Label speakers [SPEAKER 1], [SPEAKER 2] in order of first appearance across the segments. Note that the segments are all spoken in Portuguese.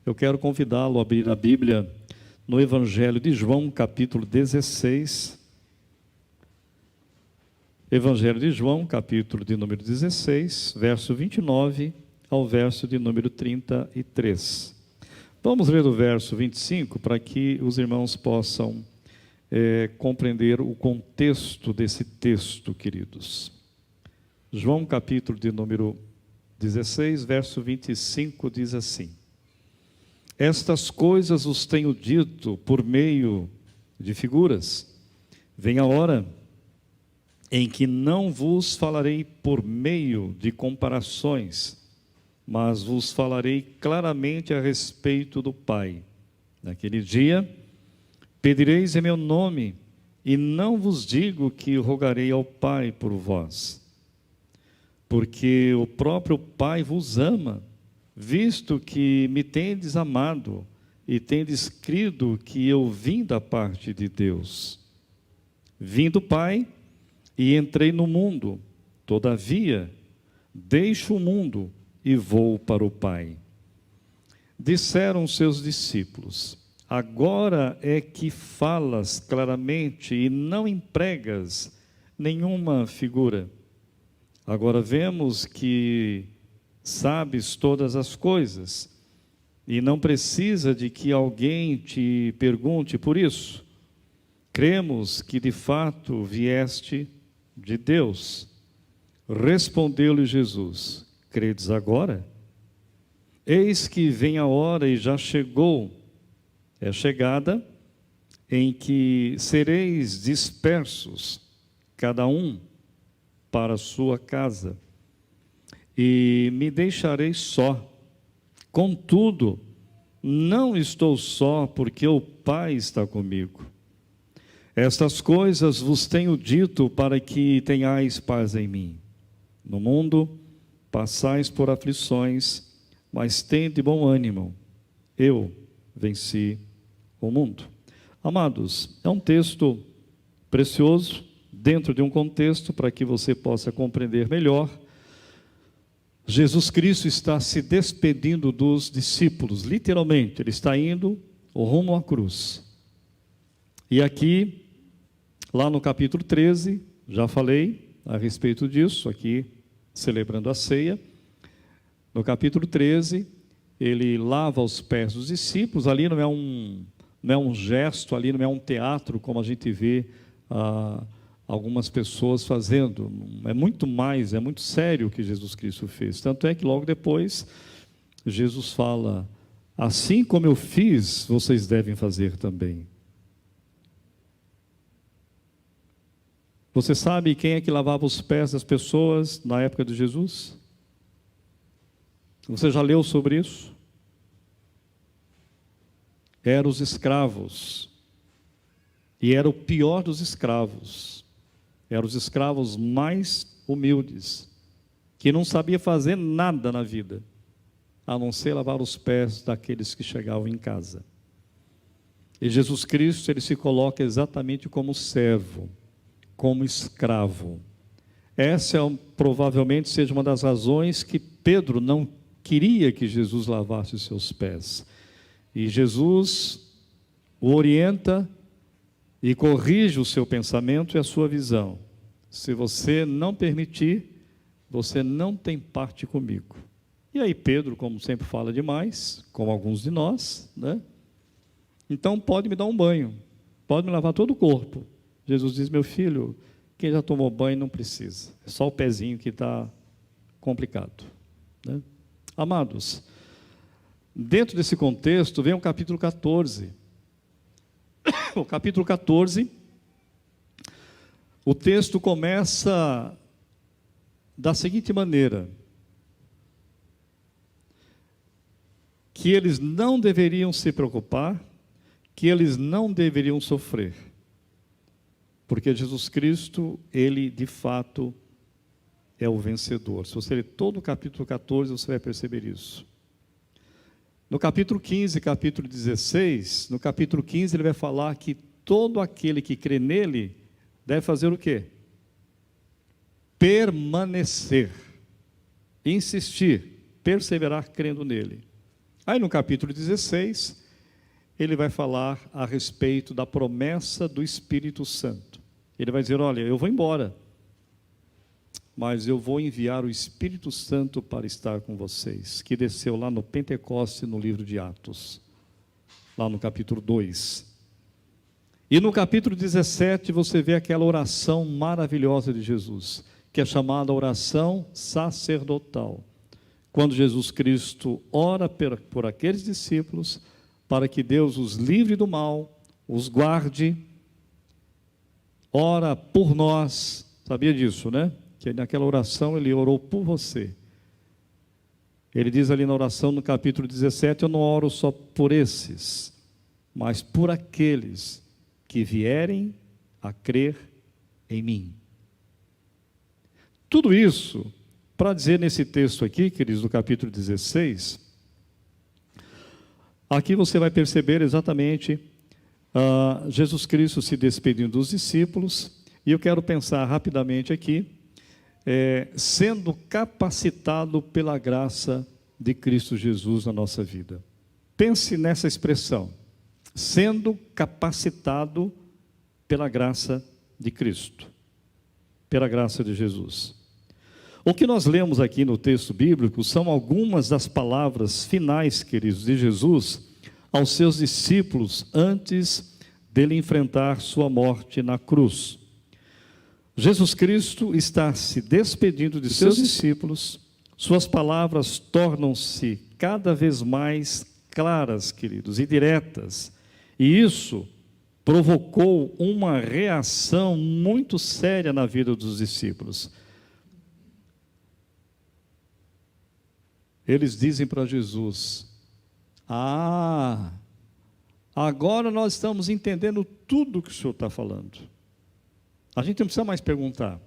[SPEAKER 1] Eu quero convidá-lo a abrir a Bíblia no Evangelho de João, capítulo 16. Evangelho de João, capítulo de número 16, verso 29 ao verso de número 33. Vamos ler o verso 25 para que os irmãos possam compreender o contexto desse texto, queridos. João, capítulo de número 16, verso 25, diz assim: Estas coisas os tenho dito por meio de figuras. Vem a hora em que não vos falarei por meio de comparações, mas vos falarei claramente a respeito do Pai. Naquele dia, pedireis em meu nome, e não vos digo que rogarei ao Pai por vós, porque o próprio Pai vos ama, visto que me tendes amado, e tendes crido que eu vim da parte de Deus. Vim do Pai, e entrei no mundo, todavia, deixo o mundo e vou para o Pai. Disseram seus discípulos: Agora é que falas claramente e não empregas nenhuma figura. Agora vemos que sabes todas as coisas e não precisa de que alguém te pergunte por isso. Cremos que de fato vieste de Deus. Respondeu-lhe Jesus: Credes agora? Eis que vem a hora e já chegou, é chegada, em que sereis dispersos, cada um para a sua casa, e me deixareis só. Contudo, não estou só, porque o Pai está comigo. Estas coisas vos tenho dito para que tenhais paz em mim. No mundo passais por aflições, mas tende bom ânimo. Eu venci o mundo. Amados, é um texto precioso, dentro de um contexto, para que você possa compreender melhor. Jesus Cristo está se despedindo dos discípulos, literalmente, ele está indo rumo à cruz. E aqui, lá no capítulo 13, já falei a respeito disso, aqui celebrando a ceia. No capítulo 13, ele lava os pés dos discípulos. Ali não é um gesto, ali não é um teatro, como a gente vê algumas pessoas fazendo. É muito mais, é muito sério o que Jesus Cristo fez. Tanto é que logo depois, Jesus fala: assim como eu fiz, vocês devem fazer também. Você sabe quem é que lavava os pés das pessoas na época de Jesus? Você já leu sobre isso? Eram os escravos. E era o pior dos escravos. Eram os escravos mais humildes, que não sabia fazer nada na vida, a não ser lavar os pés daqueles que chegavam em casa. E Jesus Cristo, ele se coloca exatamente como servo, como escravo. Essa provavelmente seja uma das razões que Pedro não queria que Jesus lavasse os seus pés. E Jesus o orienta e corrige o seu pensamento e a sua visão. Se você não permitir, você não tem parte comigo. E aí Pedro, como sempre fala demais, como alguns de nós, né? Então pode me dar um banho, pode me lavar todo o corpo. Jesus diz: meu filho, quem já tomou banho não precisa, é só o pezinho que está complicado, né? Amados, dentro desse contexto vem o capítulo 14. O capítulo 14, o texto começa da seguinte maneira: que eles não deveriam se preocupar, que eles não deveriam sofrer, porque Jesus Cristo, ele de fato é o vencedor. Se você ler todo o capítulo 14, você vai perceber isso. No capítulo 15, capítulo 16, no capítulo 15 ele vai falar que todo aquele que crê nele deve fazer o quê? Permanecer, insistir, perseverar crendo nele. Aí no capítulo 16, ele vai falar a respeito da promessa do Espírito Santo. Ele vai dizer, olha, eu vou embora, mas eu vou enviar o Espírito Santo para estar com vocês, que desceu lá no Pentecoste, no livro de Atos, lá no capítulo 2. E no capítulo 17 você vê aquela oração maravilhosa de Jesus, que é chamada oração sacerdotal. Quando Jesus Cristo ora por aqueles discípulos, para que Deus os livre do mal, os guarde, ora por nós, sabia disso, né? Que naquela oração ele orou por você. Ele diz ali na oração no capítulo 17, eu não oro só por esses, mas por aqueles que vierem a crer em mim. Tudo isso para dizer nesse texto aqui, queridos, do capítulo 16, aqui você vai perceber exatamente Jesus Cristo se despedindo dos discípulos, e eu quero pensar rapidamente aqui, sendo capacitado pela graça de Cristo Jesus na nossa vida. Pense nessa expressão, sendo capacitado pela graça de Cristo, pela graça de Jesus. O que nós lemos aqui no texto bíblico são algumas das palavras finais, queridos, de Jesus aos seus discípulos antes dele enfrentar sua morte na cruz. Jesus Cristo está se despedindo de seus discípulos, suas palavras tornam-se cada vez mais claras, queridos, e diretas, e isso provocou uma reação muito séria na vida dos discípulos. Eles dizem para Jesus, agora nós estamos entendendo tudo que o Senhor está falando. A gente não precisa mais perguntar.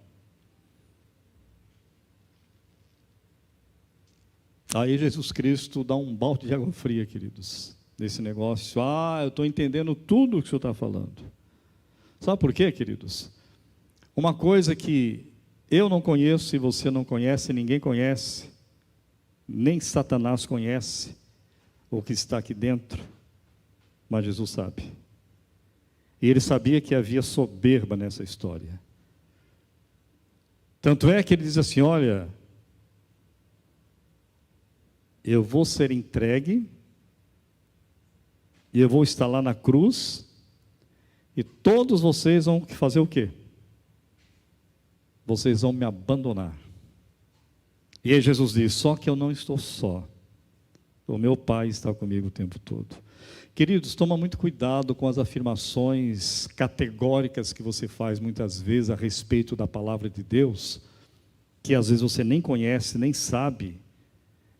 [SPEAKER 1] Aí Jesus Cristo dá um balde de água fria, queridos, nesse negócio. Eu estou entendendo tudo que o Senhor está falando. Sabe por quê, queridos? Uma coisa que eu não conheço e você não conhece, ninguém conhece, nem Satanás conhece o que está aqui dentro, mas Jesus sabe. E ele sabia que havia soberba nessa história. Tanto é que ele diz assim, olha, eu vou ser entregue, e eu vou estar lá na cruz, e todos vocês vão fazer o quê? Vocês vão me abandonar. E aí Jesus diz, só que eu não estou só, o meu Pai está comigo o tempo todo. Queridos, toma muito cuidado com as afirmações categóricas que você faz muitas vezes a respeito da palavra de Deus, que às vezes você nem conhece, nem sabe,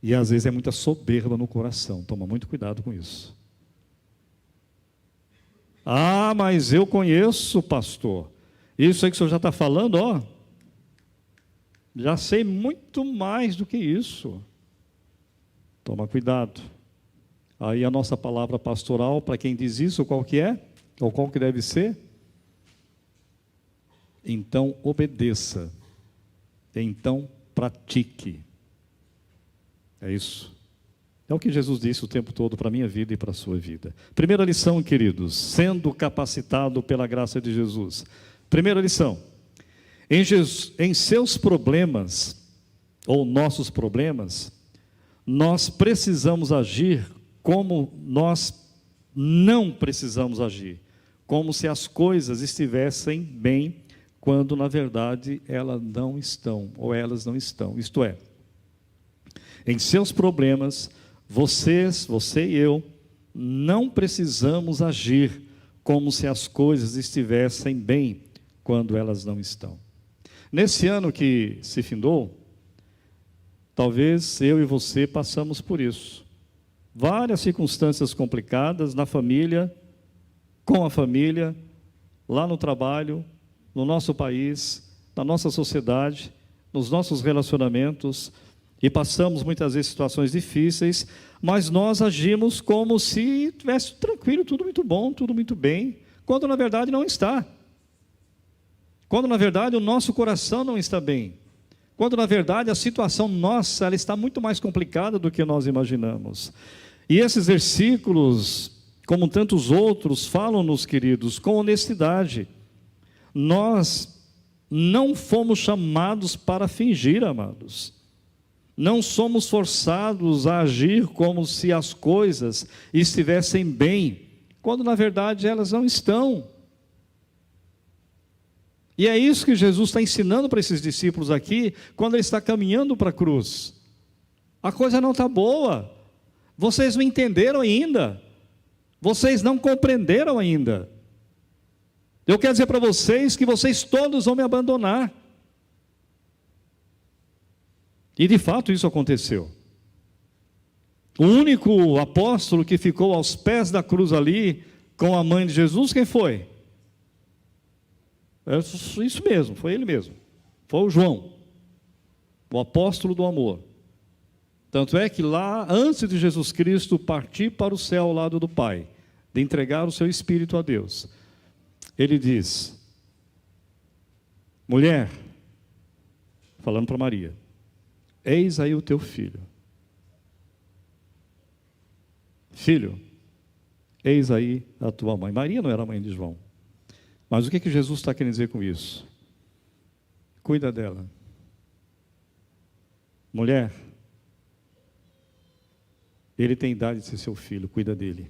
[SPEAKER 1] e às vezes é muita soberba no coração. Toma muito cuidado com isso. Mas eu conheço, pastor, isso aí que o senhor já está falando, já sei muito mais do que isso. Toma cuidado. Aí a nossa palavra pastoral, para quem diz isso, qual que é? Ou qual que deve ser? Então obedeça. Então pratique. É isso. É o que Jesus disse o tempo todo para a minha vida e para a sua vida. Primeira lição, queridos, sendo capacitado pela graça de Jesus. Primeira lição, em seus problemas, ou nossos problemas, nós precisamos agir como nós não precisamos agir, como se as coisas estivessem bem, quando na verdade elas não estão, ou elas não estão. Isto é, em seus problemas, você e eu, não precisamos agir como se as coisas estivessem bem, quando elas não estão. Nesse ano que se findou, talvez eu e você passamos por isso. Várias circunstâncias complicadas na família, com a família, lá no trabalho, no nosso país, na nossa sociedade, nos nossos relacionamentos, e passamos muitas vezes situações difíceis, mas nós agimos como se estivesse tranquilo, tudo muito bom, tudo muito bem, quando na verdade não está. Quando na verdade o nosso coração não está bem. Quando na verdade a situação nossa, ela está muito mais complicada do que nós imaginamos. E esses versículos, como tantos outros, falam-nos, queridos, com honestidade. Nós não fomos chamados para fingir, amados. Não somos forçados a agir como se as coisas estivessem bem, quando na verdade elas não estão. E é isso que Jesus está ensinando para esses discípulos aqui, quando ele está caminhando para a cruz. A coisa não está boa, vocês não entenderam ainda, vocês não compreenderam ainda. Eu quero dizer para vocês que vocês todos vão me abandonar. E de fato isso aconteceu. O único apóstolo que ficou aos pés da cruz ali, com a mãe de Jesus, quem foi? É isso mesmo, foi ele mesmo. Foi o João, o apóstolo do amor. Tanto é que lá, antes de Jesus Cristo partir para o céu ao lado do Pai, de entregar o seu Espírito a Deus, ele diz: mulher, falando para Maria, eis aí o teu filho. Filho, eis aí a tua mãe. Maria não era mãe de João. Mas o que Jesus está querendo dizer com isso? Cuida dela. Mulher, ele tem idade de ser seu filho, cuida dele.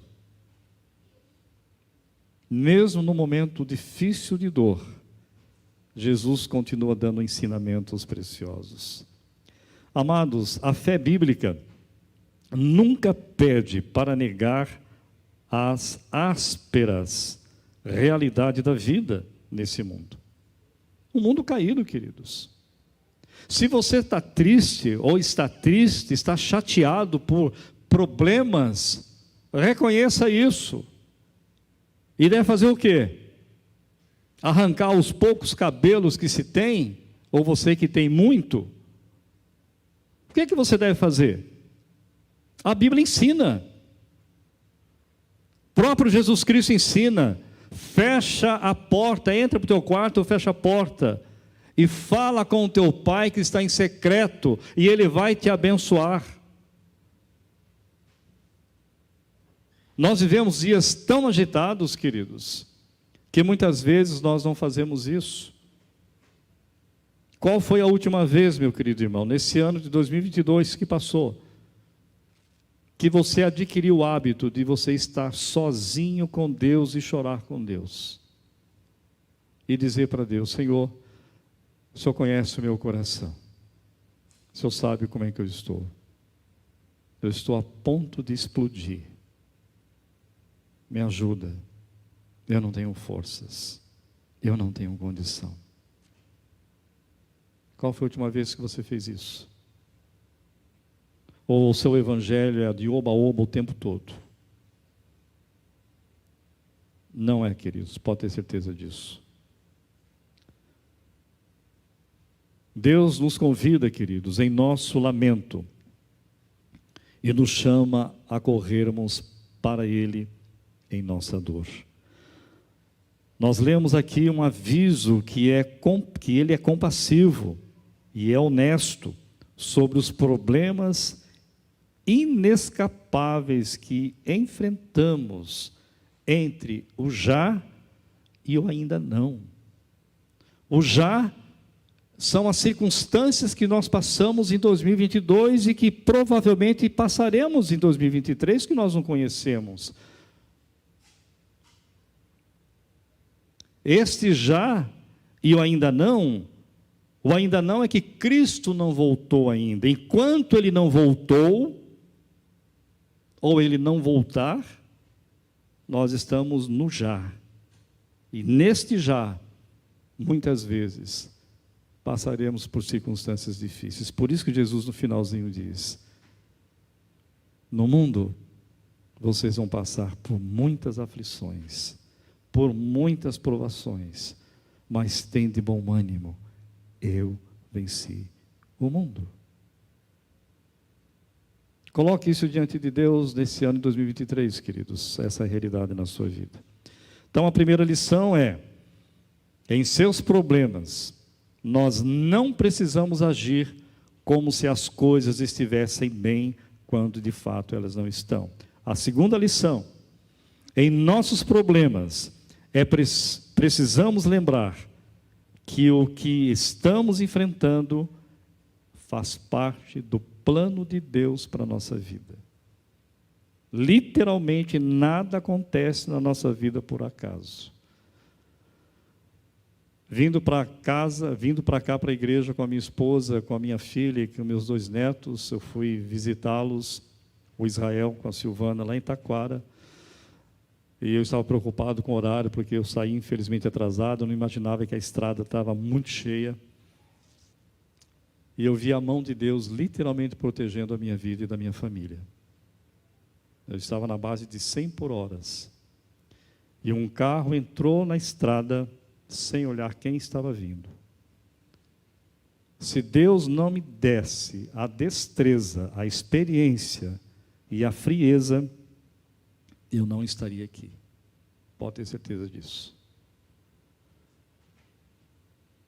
[SPEAKER 1] Mesmo no momento difícil de dor, Jesus continua dando ensinamentos preciosos. Amados, a fé bíblica nunca pede para negar as ásperas realidades da vida nesse mundo. Um mundo caído, queridos. Se você está triste, ou está triste, está chateado por problemas, reconheça isso. E deve fazer o quê? Arrancar os poucos cabelos que se tem, ou você que tem muito. O que é que você deve fazer? A Bíblia ensina. O próprio Jesus Cristo ensina. Fecha a porta, entra para o teu quarto, fecha a porta. E fala com o teu pai que está em secreto, e ele vai te abençoar. Nós vivemos dias tão agitados, queridos, que muitas vezes nós não fazemos isso. Qual foi a última vez, meu querido irmão, nesse ano de 2022 que passou, que você adquiriu o hábito de você estar sozinho com Deus e chorar com Deus? E dizer para Deus: Senhor, o Senhor conhece o meu coração, o Senhor sabe como é que eu estou a ponto de explodir, me ajuda, eu não tenho forças, eu não tenho condição. Qual foi a última vez que você fez isso? Ou o seu evangelho é de oba-oba o tempo todo? Não é, queridos, pode ter certeza disso. Deus nos convida, queridos, em nosso lamento, e nos chama a corrermos para Ele em nossa dor. Nós lemos aqui um aviso que Ele é compassivo e é honesto sobre os problemas inescapáveis que enfrentamos entre o já e o ainda não. O já são as circunstâncias que nós passamos em 2022 e que provavelmente passaremos em 2023, que nós não conhecemos. Este já e o ainda não é que Cristo não voltou ainda. Enquanto Ele não voltou, ou Ele não voltar, nós estamos no já. E neste já, muitas vezes, passaremos por circunstâncias difíceis. Por isso que Jesus no finalzinho diz: no mundo, vocês vão passar por muitas aflições, por muitas provações, mas tende bom ânimo, eu venci o mundo. Coloque isso diante de Deus nesse ano de 2023, queridos, essa é a realidade na sua vida. Então a primeira lição é: em seus problemas, nós não precisamos agir como se as coisas estivessem bem, quando de fato elas não estão. A segunda lição: em nossos problemas, precisamos lembrar que o que estamos enfrentando faz parte do plano de Deus para a nossa vida. Literalmente, nada acontece na nossa vida por acaso. Vindo para cá para a igreja com a minha esposa, com a minha filha e com meus 2 netos, eu fui visitá-los, o Israel com a Silvana, lá em Taquara. E eu estava preocupado com o horário, porque eu saí infelizmente atrasado, eu não imaginava que a estrada estava muito cheia. E eu vi a mão de Deus literalmente protegendo a minha vida e da minha família. Eu estava na base de 100 por hora. E um carro entrou na estrada sem olhar quem estava vindo. Se Deus não me desse a destreza, a experiência e a frieza, eu não estaria aqui. Pode ter certeza disso.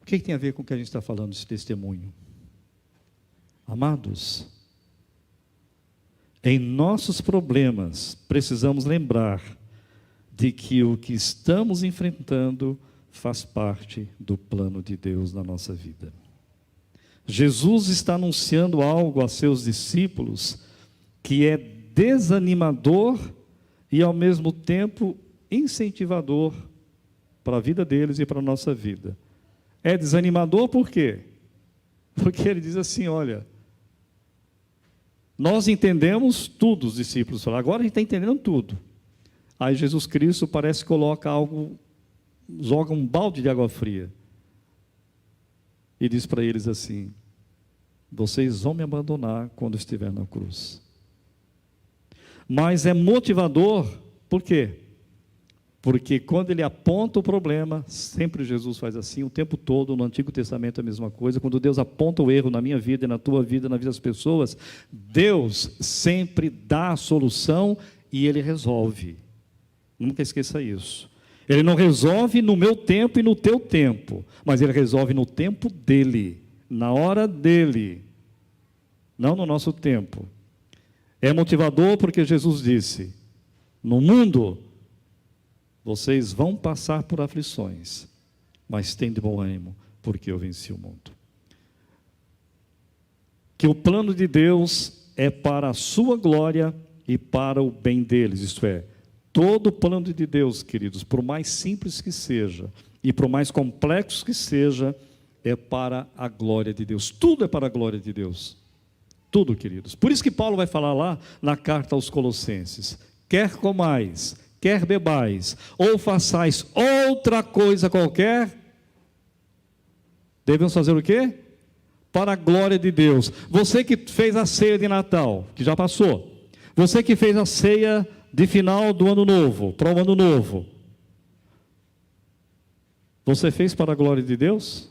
[SPEAKER 1] O que tem a ver com o que a gente está falando, esse testemunho? Amados, em nossos problemas, precisamos lembrar de que o que estamos enfrentando faz parte do plano de Deus na nossa vida. Jesus está anunciando algo a seus discípulos que é desanimador e ao mesmo tempo incentivador para a vida deles e para a nossa vida. É desanimador por quê? Porque ele diz assim, olha, nós entendemos tudo, os discípulos falam, agora a gente está entendendo tudo. Aí Jesus Cristo parece que coloca algo, joga um balde de água fria e diz para eles assim, vocês vão me abandonar quando estiver na cruz. Mas é motivador, por quê? Porque quando ele aponta o problema, sempre Jesus faz assim, o tempo todo, no Antigo Testamento é a mesma coisa, quando Deus aponta o erro na minha vida, na tua vida, na vida das pessoas, Deus sempre dá a solução e Ele resolve. Nunca esqueça isso. Ele não resolve no meu tempo e no teu tempo, mas Ele resolve no tempo dEle, na hora dEle, não no nosso tempo. É motivador porque Jesus disse, no mundo vocês vão passar por aflições, mas tem de bom ânimo, porque eu venci o mundo. Que o plano de Deus é para a sua glória e para o bem deles, isto é, todo o plano de Deus, queridos, por mais simples que seja, e por mais complexo que seja, é para a glória de Deus, tudo é para a glória de Deus, tudo, queridos. Por isso que Paulo vai falar lá na carta aos Colossenses, quer comais, quer bebais, ou façais outra coisa qualquer, devemos fazer o quê? Para a glória de Deus. Você que fez a ceia de Natal, que já passou, você que fez a ceia de final do ano novo, para o ano novo, você fez para a glória de Deus?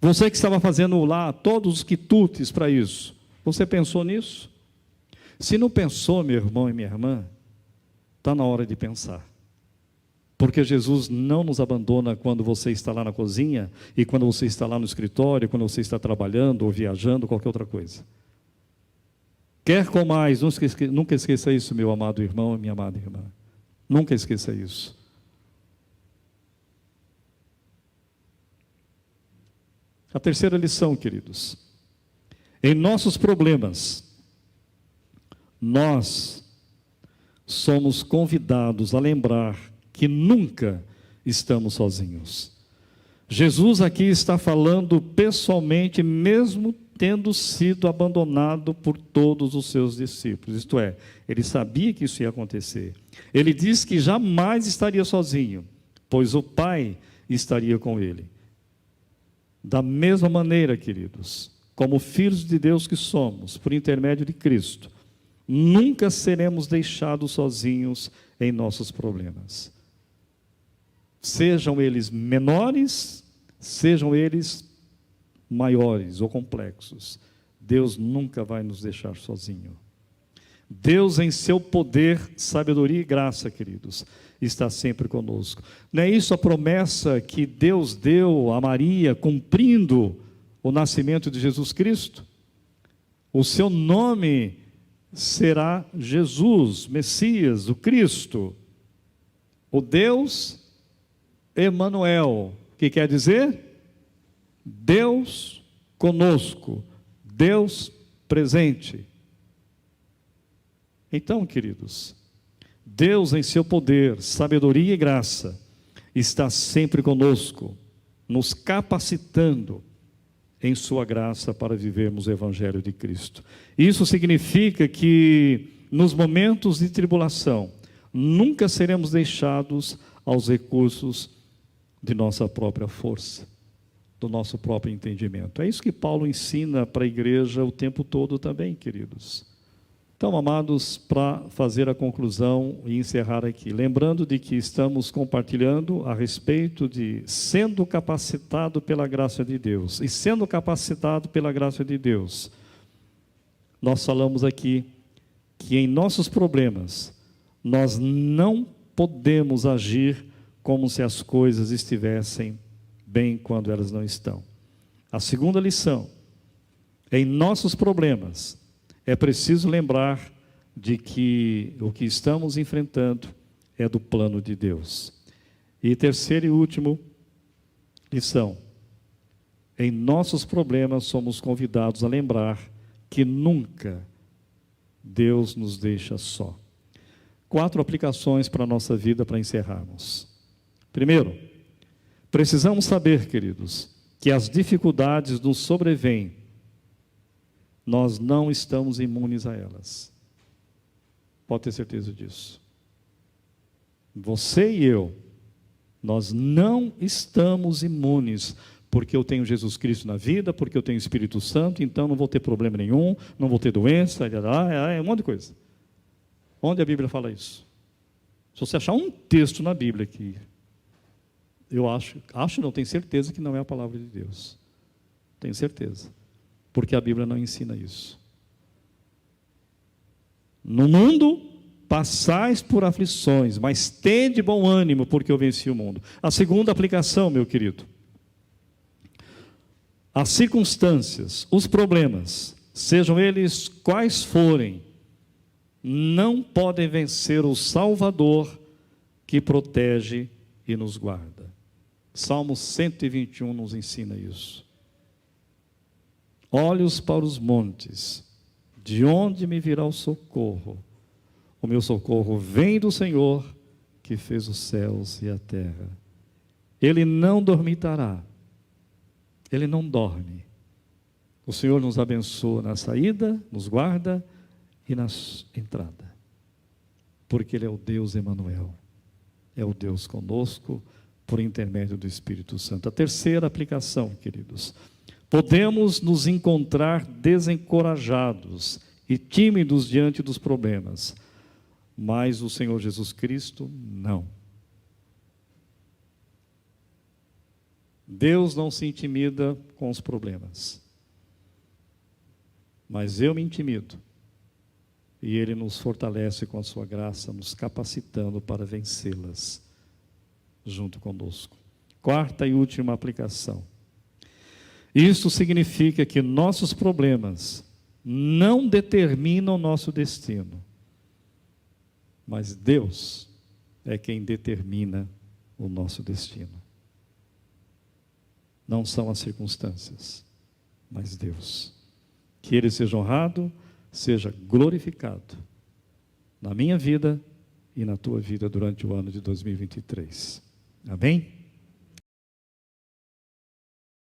[SPEAKER 1] Você que estava fazendo lá todos os quitutes para isso, você pensou nisso? Se não pensou, meu irmão e minha irmã, está na hora de pensar, porque Jesus não nos abandona quando você está lá na cozinha, e quando você está lá no escritório, quando você está trabalhando, ou viajando, qualquer outra coisa. Quer comais, nunca esqueça isso, meu amado irmão e minha amada irmã, nunca esqueça isso. A terceira lição, queridos, em nossos problemas, nós somos convidados a lembrar que nunca estamos sozinhos. Jesus aqui está falando pessoalmente, mesmo tendo sido abandonado por todos os seus discípulos. Isto é, ele sabia que isso ia acontecer. Ele diz que jamais estaria sozinho, pois o Pai estaria com ele. Da mesma maneira, queridos, como filhos de Deus que somos, por intermédio de Cristo, nunca seremos deixados sozinhos em nossos problemas. Sejam eles menores, sejam eles maiores ou complexos, Deus nunca vai nos deixar sozinho. Deus, em seu poder, sabedoria e graça, queridos, está sempre conosco. Não é isso a promessa que Deus deu a Maria, cumprindo o nascimento de Jesus Cristo? O seu nome será Jesus, Messias, o Cristo, o Deus Emanuel, que quer dizer Deus conosco, Deus presente. Então, queridos, Deus em seu poder, sabedoria e graça, está sempre conosco, nos capacitando em sua graça para vivermos o Evangelho de Cristo. Isso significa que nos momentos de tribulação, nunca seremos deixados aos recursos de nossa própria força, do nosso próprio entendimento. É isso que Paulo ensina para a igreja o tempo todo também, queridos. Então, amados, para fazer a conclusão e encerrar aqui, lembrando de que estamos compartilhando a respeito de sendo capacitado pela graça de Deus. E sendo capacitado pela graça de Deus, nós falamos aqui que em nossos problemas, nós não podemos agir como se as coisas estivessem bem quando elas não estão. A segunda lição, em nossos problemas, é preciso lembrar de que o que estamos enfrentando é do plano de Deus. E terceira e última lição, em nossos problemas somos convidados a lembrar que nunca Deus nos deixa só. 4 aplicações para a nossa vida para encerrarmos. Primeiro, precisamos saber, queridos, que as dificuldades nos sobrevêm, nós não estamos imunes a elas. Pode ter certeza disso. Você e eu, nós não estamos imunes, porque eu tenho Jesus Cristo na vida, porque eu tenho Espírito Santo, então não vou ter problema nenhum, não vou ter doença, um monte de coisa. Onde a Bíblia fala isso? Se você achar um texto na Bíblia que eu não, tenho certeza que não é a palavra de Deus. Tenho certeza. Porque a Bíblia não ensina isso. No mundo passais por aflições, mas tende bom ânimo, porque eu venci o mundo. A segunda aplicação, meu querido. As circunstâncias, os problemas, sejam eles quais forem, não podem vencer o Salvador que protege e nos guarda. Salmo 121 nos ensina isso. Olhos para os montes, de onde me virá o socorro? O meu socorro vem do Senhor, que fez os céus e a terra. Ele não dormitará, Ele não dorme. O Senhor nos abençoa na saída, nos guarda e na entrada. Porque Ele é o Deus Emanuel, é o Deus conosco, por intermédio do Espírito Santo. A terceira aplicação, queridos, podemos nos encontrar desencorajados e tímidos diante dos problemas, mas o Senhor Jesus Cristo não. Deus não se intimida com os problemas, mas eu me intimido, e Ele nos fortalece com a sua graça, nos capacitando para vencê-las junto conosco. Quarta e última aplicação. Isso significa que nossos problemas não determinam o nosso destino, mas Deus é quem determina o nosso destino. Não são as circunstâncias, mas Deus. Que Ele seja honrado, seja glorificado na minha vida e na tua vida durante o ano de 2023. Amém?